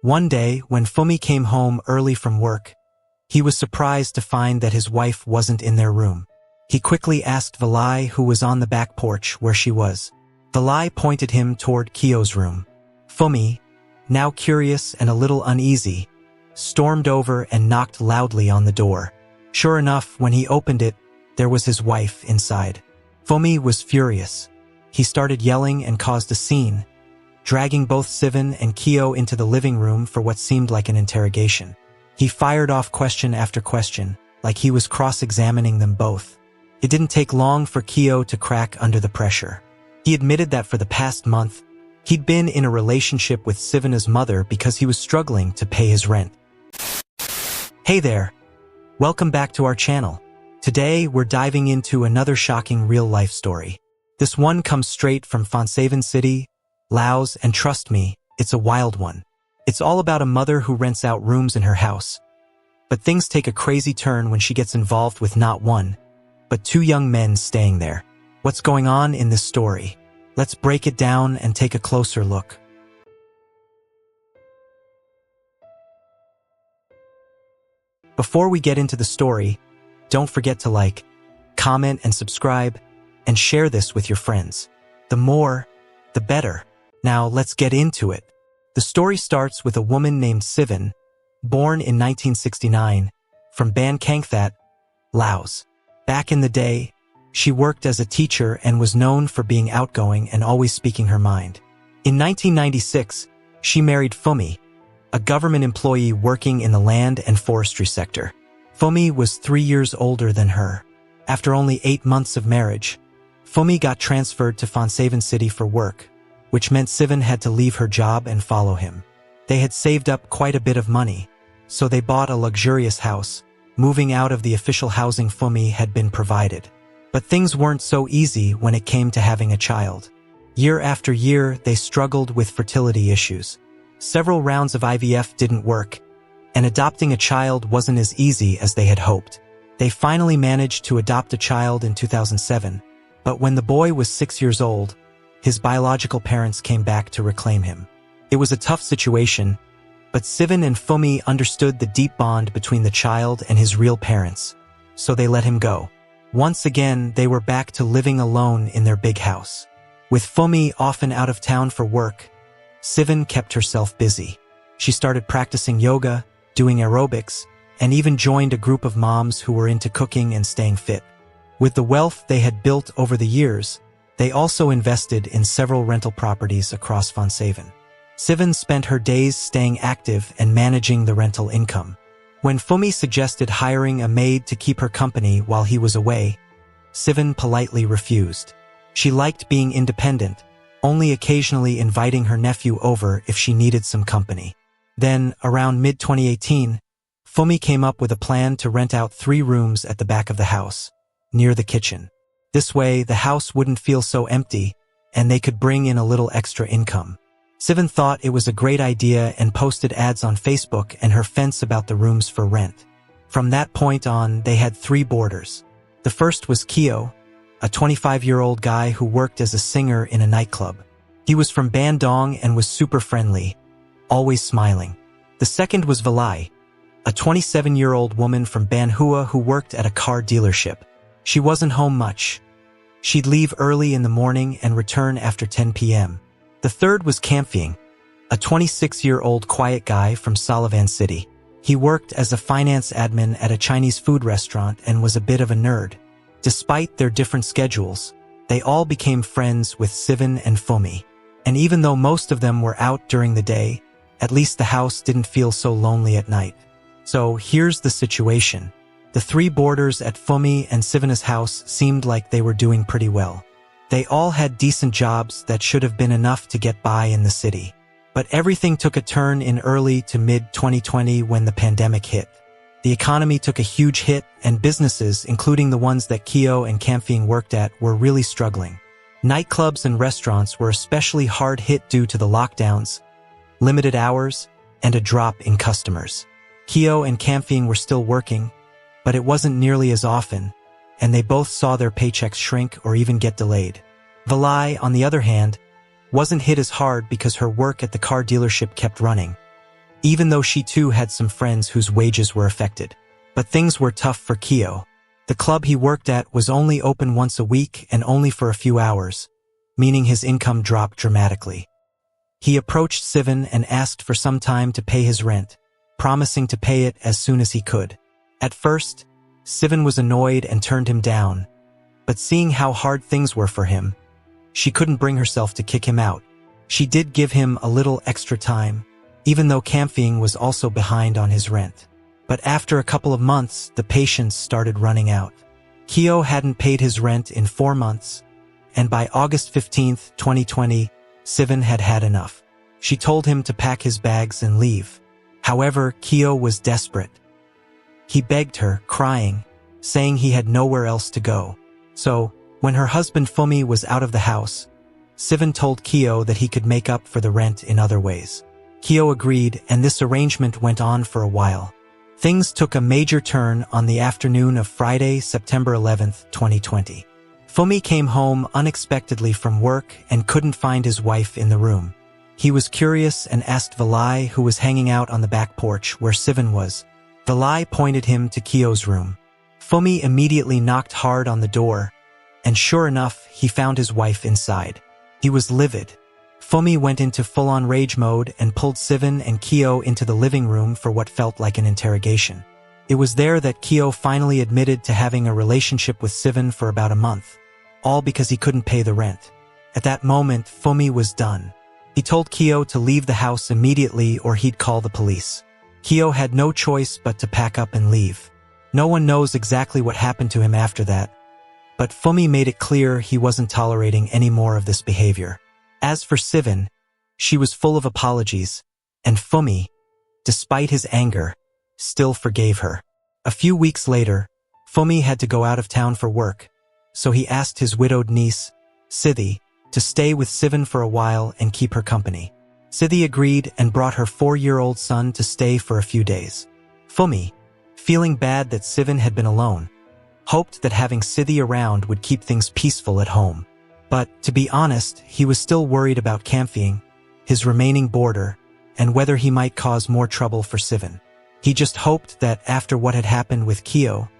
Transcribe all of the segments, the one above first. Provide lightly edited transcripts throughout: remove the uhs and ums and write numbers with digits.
One day, when Fumi came home early from work, he was surprised to find that his wife wasn't in their room. He quickly asked Valai, who was on the back porch, where she was. Valai pointed him toward Kyo's room. Fumi, now curious and a little uneasy, stormed over and knocked loudly on the door. Sure enough, when he opened it, there was his wife inside. Fumi was furious. He started yelling and caused a scene, dragging both Sivan and Kyo into the living room for what seemed like an interrogation. He fired off question after question, like he was cross-examining them both. It didn't take long for Kyo to crack under the pressure. He admitted that for the past month, he'd been in a relationship with Sivana's mother because he was struggling to pay his rent. Hey there! Welcome back to our channel. Today, we're diving into another shocking real-life story. This one comes straight from Phonsavan City, Laos, and trust me, it's a wild one. It's all about a mother who rents out rooms in her house. But things take a crazy turn when she gets involved with not one, but two young men staying there. What's going on in this story? Let's break it down and take a closer look. Before we get into the story, don't forget to like, comment, and subscribe, and share this with your friends. The more, the better. Now let's get into it. The story starts with a woman named Sivan, born in 1969, from Ban Kangthat, Laos. Back in the day, she worked as a teacher and was known for being outgoing and always speaking her mind. In 1996, she married Fumi, a government employee working in the land and forestry sector. Fumi was 3 years older than her. After only 8 months of marriage, Fumi got transferred to Phonsavan City for work, which meant Sivan had to leave her job and follow him. They had saved up quite a bit of money, so they bought a luxurious house, moving out of the official housing Fumi had been provided. But things weren't so easy when it came to having a child. Year after year, they struggled with fertility issues. Several rounds of IVF didn't work, and adopting a child wasn't as easy as they had hoped. They finally managed to adopt a child in 2007, but when the boy was 6 years old, his biological parents came back to reclaim him. It was a tough situation, but Sivan and Fumi understood the deep bond between the child and his real parents, so they let him go. Once again, they were back to living alone in their big house. With Fumi often out of town for work, Sivan kept herself busy. She started practicing yoga, doing aerobics, and even joined a group of moms who were into cooking and staying fit. With the wealth they had built over the years, they also invested in several rental properties across Phonsavan. Sivan spent her days staying active and managing the rental income. When Fumi suggested hiring a maid to keep her company while he was away, Sivan politely refused. She liked being independent, only occasionally inviting her nephew over if she needed some company. Then, around mid-2018, Fumi came up with a plan to rent out 3 rooms at the back of the house, near the kitchen. This way, the house wouldn't feel so empty, and they could bring in a little extra income. Sivan thought it was a great idea and posted ads on Facebook and her fence about the rooms for rent. From that point on, they had 3 boarders. The first was Kyo, a 25-year-old guy who worked as a singer in a nightclub. He was from Bandung and was super friendly, always smiling. The second was Valai, a 27-year-old woman from Ban Hua who worked at a car dealership. She wasn't home much. She'd leave early in the morning and return after 10 p.m. The third was Kamphing, a 26-year-old quiet guy from Phonsavan City. He worked as a finance admin at a Chinese food restaurant and was a bit of a nerd. Despite their different schedules, they all became friends with Sivan and Fumi. And even though most of them were out during the day, at least the house didn't feel so lonely at night. So here's the situation. The 3 boarders at Fumi and Sivana's house seemed like they were doing pretty well. They all had decent jobs that should have been enough to get by in the city. But everything took a turn in early to mid-2020 when the pandemic hit. The economy took a huge hit, and businesses, including the ones that Kyo and Kamphing worked at, were really struggling. Nightclubs and restaurants were especially hard hit due to the lockdowns, limited hours, and a drop in customers. Kyo and Kamphing were still working, but it wasn't nearly as often, and they both saw their paychecks shrink or even get delayed. Valai, on the other hand, wasn't hit as hard because her work at the car dealership kept running. even though she too had some friends whose wages were affected. But things were tough for Kyo. The club he worked at was only open once a week and only for a few hours, meaning his income dropped dramatically. He approached Sivan and asked for some time to pay his rent, promising to pay it as soon as he could. At first, Sivan was annoyed and turned him down, but seeing how hard things were for him, she couldn't bring herself to kick him out. She did give him a little extra time, even though Kamfing was also behind on his rent. But after a couple of months, the patience started running out. Kyo hadn't paid his rent in 4 months, and by August 15, 2020, Sivan had had enough. She told him to pack his bags and leave. However, Kyo was desperate. He begged her, crying, saying he had nowhere else to go. So, when her husband Fumi was out of the house, Sivan told Kyo that he could make up for the rent in other ways. Kyo agreed, and this arrangement went on for a while. Things took a major turn on the afternoon of Friday, September 11, 2020. Fumi came home unexpectedly from work and couldn't find his wife in the room. He was curious and asked Valai, who was hanging out on the back porch where Sivan was. Valai pointed him to Kyo's room. Fumi immediately knocked hard on the door, and sure enough, he found his wife inside. He was livid. Fumi went into full-on rage mode and pulled Sivan and Kyo into the living room for what felt like an interrogation. It was there that Kyo finally admitted to having a relationship with Sivan for about a month, all because he couldn't pay the rent. At that moment, Fumi was done. He told Kyo to leave the house immediately or he'd call the police. Kyo had no choice but to pack up and leave. No one knows exactly what happened to him after that, but Fumi made it clear he wasn't tolerating any more of this behavior. As for Sivan, she was full of apologies, and Fumi, despite his anger, still forgave her. A few weeks later, Fumi had to go out of town for work, so he asked his widowed niece, Sithi, to stay with Sivan for a while and keep her company. Sithi agreed and brought her 4-year-old son to stay for a few days. Fumi, feeling bad that Sivan had been alone, hoped that having Sithi around would keep things peaceful at home. But, to be honest, he was still worried about Kamfing, his remaining boarder, and whether he might cause more trouble for Sivan. He just hoped that after what had happened with Kyo,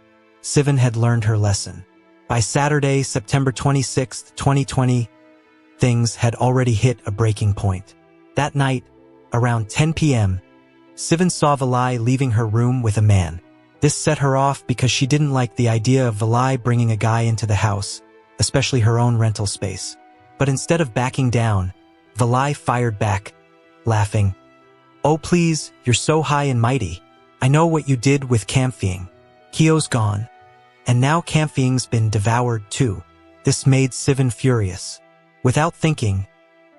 Sivan had learned her lesson. By Saturday, September 26, 2020, things had already hit a breaking point. That night, around 10 p.m., Sivan saw Valai leaving her room with a man. This set her off because she didn't like the idea of Valai bringing a guy into the house, especially her own rental space. But instead of backing down, Valai fired back, laughing. "Oh please, you're so high and mighty. I know what you did with Kamfing. Kyo's gone. And now Kamfing's been devoured too." This made Sivan furious. Without thinking,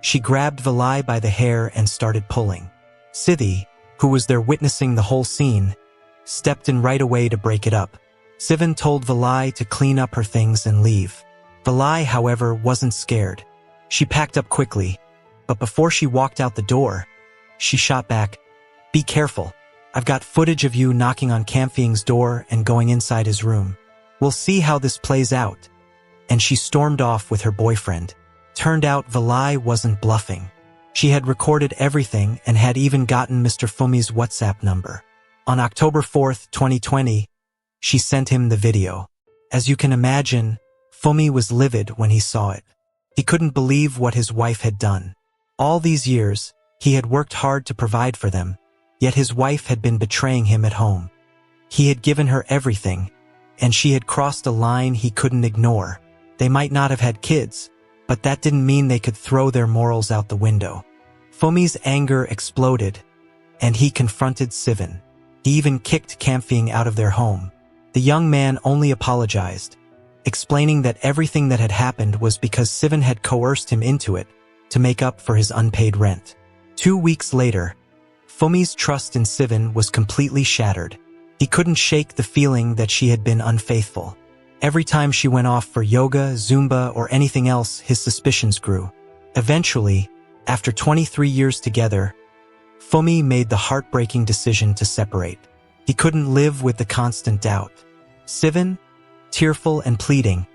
she grabbed Valai by the hair and started pulling. Sithi, who was there witnessing the whole scene, stepped in right away to break it up. Sivan told Valai to clean up her things and leave. Valai, however, wasn't scared. She packed up quickly, but before she walked out the door, she shot back, "Be careful. I've got footage of you knocking on Kamfing's door and going inside his room. We'll see how this plays out." And she stormed off with her boyfriend. Turned out Valai wasn't bluffing. She had recorded everything and had even gotten Mr. Fumi's WhatsApp number. On October 4th, 2020, she sent him the video. As you can imagine, Fumi was livid when he saw it. He couldn't believe what his wife had done. All these years, he had worked hard to provide for them, yet his wife had been betraying him at home. He had given her everything, and she had crossed a line he couldn't ignore. They might not have had kids, but that didn't mean they could throw their morals out the window. Fumi's anger exploded, and he confronted Sivan. He even kicked Kamfing out of their home. The young man only apologized, explaining that everything that had happened was because Sivan had coerced him into it to make up for his unpaid rent. 2 weeks later, Fumi's trust in Sivan was completely shattered. He couldn't shake the feeling that she had been unfaithful. Every time she went off for yoga, Zumba, or anything else, his suspicions grew. Eventually, after 23 years together, Fumi made the heartbreaking decision to separate. He couldn't live with the constant doubt. Sivan, tearful and pleading,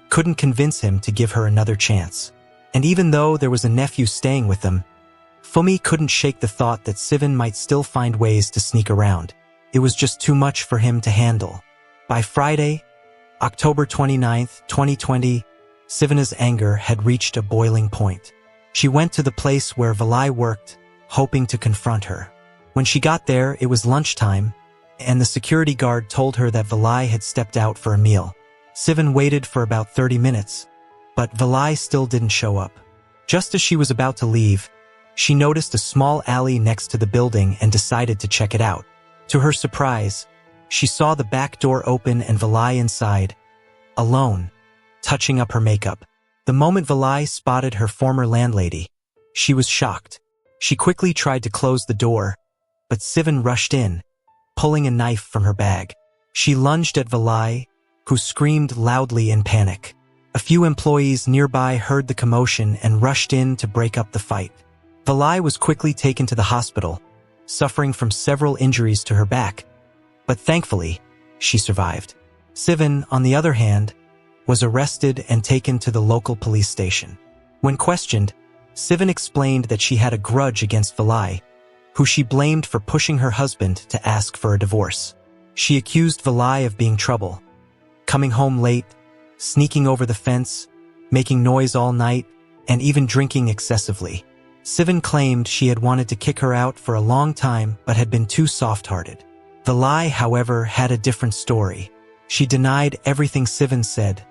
couldn't convince him to give her another chance. And even though there was a nephew staying with them, Fumi couldn't shake the thought that Sivan might still find ways to sneak around. It was just too much for him to handle. By Friday, October 29, 2020, Sivana's anger had reached a boiling point. She went to the place where Valai worked, hoping to confront her. When she got there, it was lunchtime, and the security guard told her that Valai had stepped out for a meal. Sivan waited for about 30 minutes, but Valai still didn't show up. Just as she was about to leave, she noticed a small alley next to the building and decided to check it out. To her surprise, she saw the back door open and Valai inside, alone, touching up her makeup. The moment Valai spotted her former landlady, she was shocked. She quickly tried to close the door, but Sivan rushed in, pulling a knife from her bag. She lunged at Valai, who screamed loudly in panic. A few employees nearby heard the commotion and rushed in to break up the fight. Valai was quickly taken to the hospital, suffering from several injuries to her back, but thankfully, she survived. Sivan, on the other hand, was arrested and taken to the local police station. When questioned, Sivan explained that she had a grudge against Valai, who she blamed for pushing her husband to ask for a divorce. She accused Valai of being trouble, coming home late, sneaking over the fence, making noise all night, and even drinking excessively. Sivan claimed she had wanted to kick her out for a long time but had been too soft-hearted. Valai, however, had a different story. She denied everything Sivan said,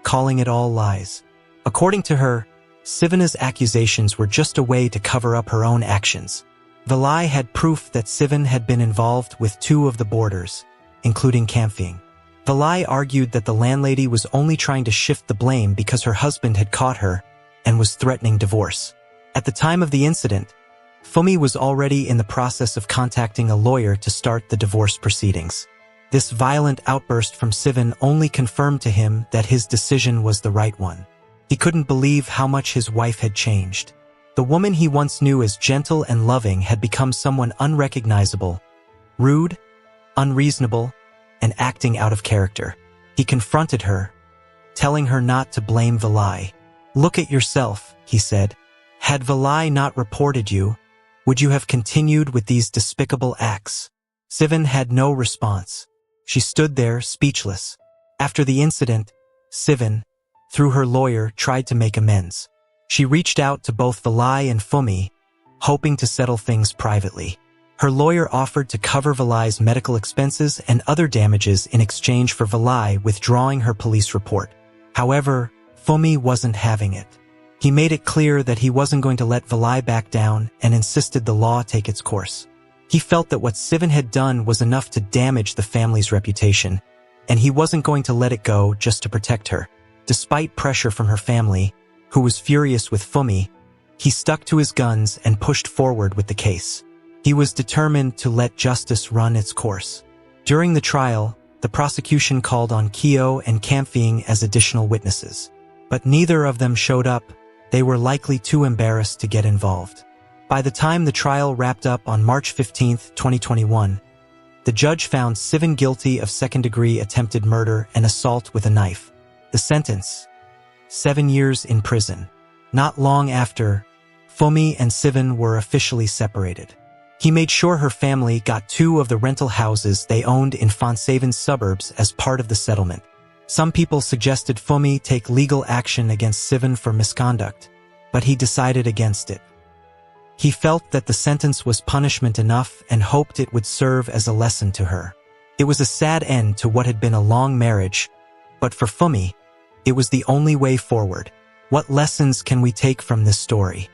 calling it all lies. According to her, Sivana's accusations were just a way to cover up her own actions. Valai had proof that Sivan had been involved with 2 of the boarders, including Camping. Valai argued that the landlady was only trying to shift the blame because her husband had caught her and was threatening divorce. At the time of the incident, Fumi was already in the process of contacting a lawyer to start the divorce proceedings. This violent outburst from Sivan only confirmed to him that his decision was the right one. He couldn't believe how much his wife had changed. The woman he once knew as gentle and loving had become someone unrecognizable, rude, unreasonable, and acting out of character. He confronted her, telling her not to blame Valai. "Look at yourself," he said. "Had Valai not reported you, would you have continued with these despicable acts?" Sivan had no response. She stood there, speechless. After the incident, Sivan, through her lawyer, tried to make amends. She reached out to both Valai and Fumi, hoping to settle things privately. Her lawyer offered to cover Valai's medical expenses and other damages in exchange for Valai withdrawing her police report. However, Fumi wasn't having it. He made it clear that he wasn't going to let Valai back down and insisted the law take its course. He felt that what Sivan had done was enough to damage the family's reputation, and he wasn't going to let it go just to protect her. Despite pressure from her family, who was furious with Fumi, he stuck to his guns and pushed forward with the case. He was determined to let justice run its course. During the trial, the prosecution called on Kyo and Camping as additional witnesses. But neither of them showed up. They were likely too embarrassed to get involved. By the time the trial wrapped up on March 15, 2021, the judge found Sivan guilty of second-degree attempted murder and assault with a knife. The sentence: 7 years in prison. Not long after, Fumi and Sivan were officially separated. He made sure her family got 2 of the rental houses they owned in Fonsaven's suburbs as part of the settlement. Some people suggested Fumi take legal action against Sivan for misconduct, but he decided against it. He felt that the sentence was punishment enough and hoped it would serve as a lesson to her. It was a sad end to what had been a long marriage, but for Fumi, it was the only way forward. What lessons can we take from this story?